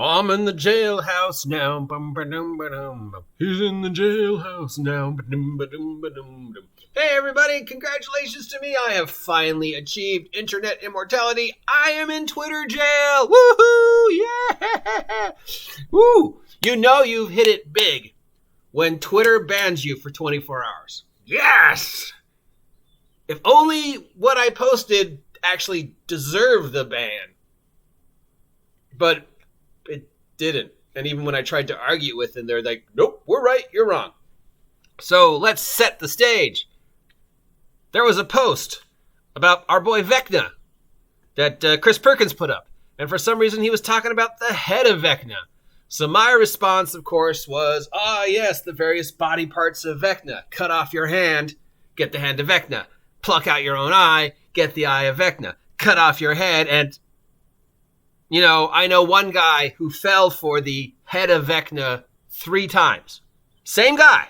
I'm in the jailhouse now. Bum-ba-dum-ba-dum. He's in the jailhouse now. Ba-dum-ba-dum-ba-dum-dum. Hey, everybody. Congratulations to me. I have finally achieved internet immortality. I am in Twitter jail. Woohoo! Yeah! Woo! You know you've hit it big when Twitter bans you for 24 hours. Yes! If only what I posted actually deserved the ban. But it didn't. And even when I tried to argue with them, they're like, nope, we're right, you're wrong. So let's set the stage. There was a post about our boy Vecna that Chris Perkins put up. And for some reason, he was talking about the head of Vecna. So my response, of course, was, yes, the various body parts of Vecna. Cut off your hand, get the hand of Vecna. Pluck out your own eye, get the eye of Vecna. Cut off your head, and I know one guy who fell for the head of Vecna 3 times. Same guy.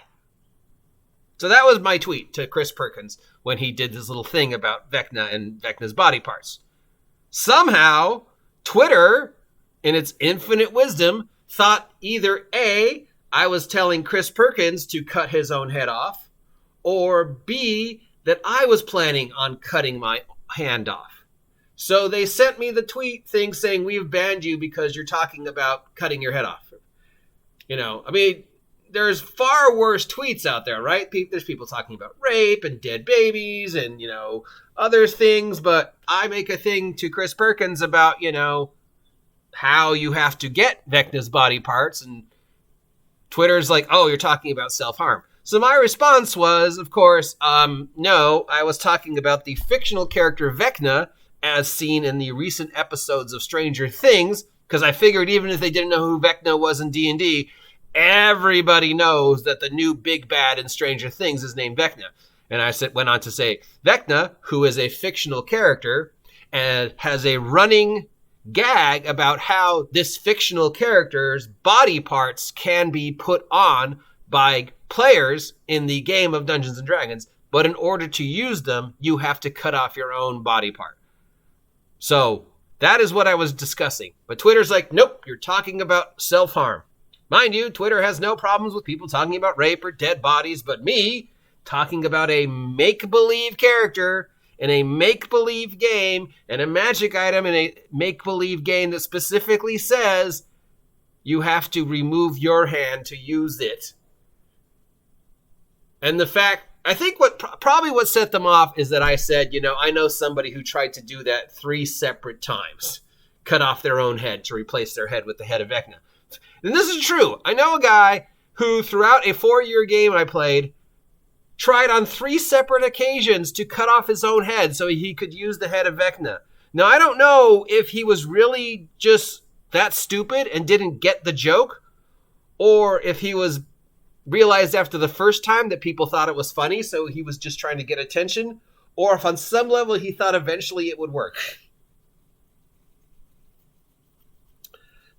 So that was my tweet to Chris Perkins when he did this little thing about Vecna and Vecna's body parts. Somehow, Twitter, in its infinite wisdom, thought either A, I was telling Chris Perkins to cut his own head off, or B, that I was planning on cutting my hand off. So they sent me the tweet thing saying, we've banned you because you're talking about cutting your head off. There's far worse tweets out there, right? There's people talking about rape and dead babies and, other things. But I make a thing to Chris Perkins about, how you have to get Vecna's body parts. And Twitter's like, oh, you're talking about self-harm. So my response was, of course, no, I was talking about the fictional character Vecna, as seen in the recent episodes of Stranger Things, because I figured even if they didn't know who Vecna was in D&D, everybody knows that the new big bad in Stranger Things is named Vecna. And I went on to say, Vecna, who is a fictional character, and has a running gag about how this fictional character's body parts can be put on by players in the game of Dungeons & Dragons, but in order to use them, you have to cut off your own body part. So that is what I was discussing. But Twitter's like, nope, you're talking about self-harm. Mind you, Twitter has no problems with people talking about rape or dead bodies, but me talking about a make-believe character in a make-believe game and a magic item in a make-believe game that specifically says you have to remove your hand to use it. And I think what set them off is that I said, I know somebody who tried to do that 3 separate times, cut off their own head to replace their head with the head of Vecna. And this is true. I know a guy who, throughout a 4-year game I played, tried on 3 separate occasions to cut off his own head so he could use the head of Vecna. Now, I don't know if he was really just that stupid and didn't get the joke, or if he was realized after the first time that people thought it was funny, so he was just trying to get attention, or if on some level he thought eventually it would work.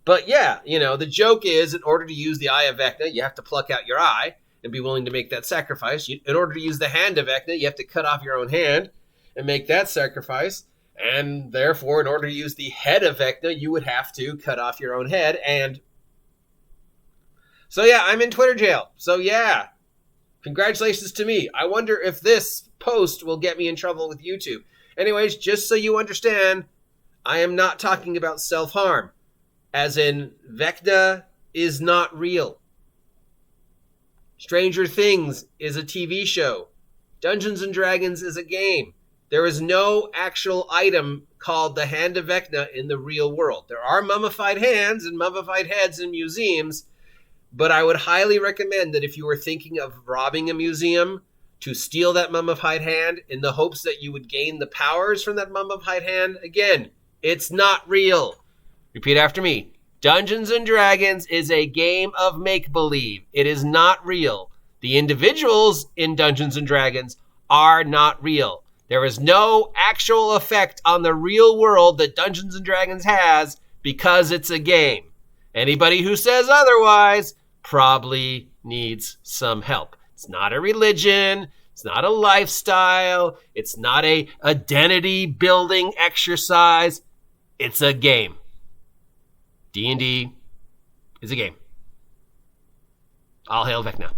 But yeah, the joke is, in order to use the eye of Vecna, you have to pluck out your eye and be willing to make that sacrifice. In order to use the hand of Vecna, you have to cut off your own hand and make that sacrifice. And therefore, in order to use the head of Vecna, you would have to cut off your own head. And so yeah, I'm in Twitter jail. So yeah, congratulations to me. I wonder if this post will get me in trouble with YouTube. Anyways, just so you understand, I am not talking about self-harm. As in, Vecna is not real. Stranger Things is a TV show. Dungeons & Dragons is a game. There is no actual item called the Hand of Vecna in the real world. There are mummified hands and mummified heads in museums, but I would highly recommend that if you were thinking of robbing a museum, to steal that mummified hand in the hopes that you would gain the powers from that mummified hand. Again, it's not real. Repeat after me. Dungeons & Dragons is a game of make-believe. It is not real. The individuals in Dungeons & Dragons are not real. There is no actual effect on the real world that Dungeons & Dragons has because it's a game. Anybody who says otherwise probably needs some help. It's not a religion. It's not a lifestyle. It's not a identity building exercise. It's a game. D&D is a game. All hail Vecna.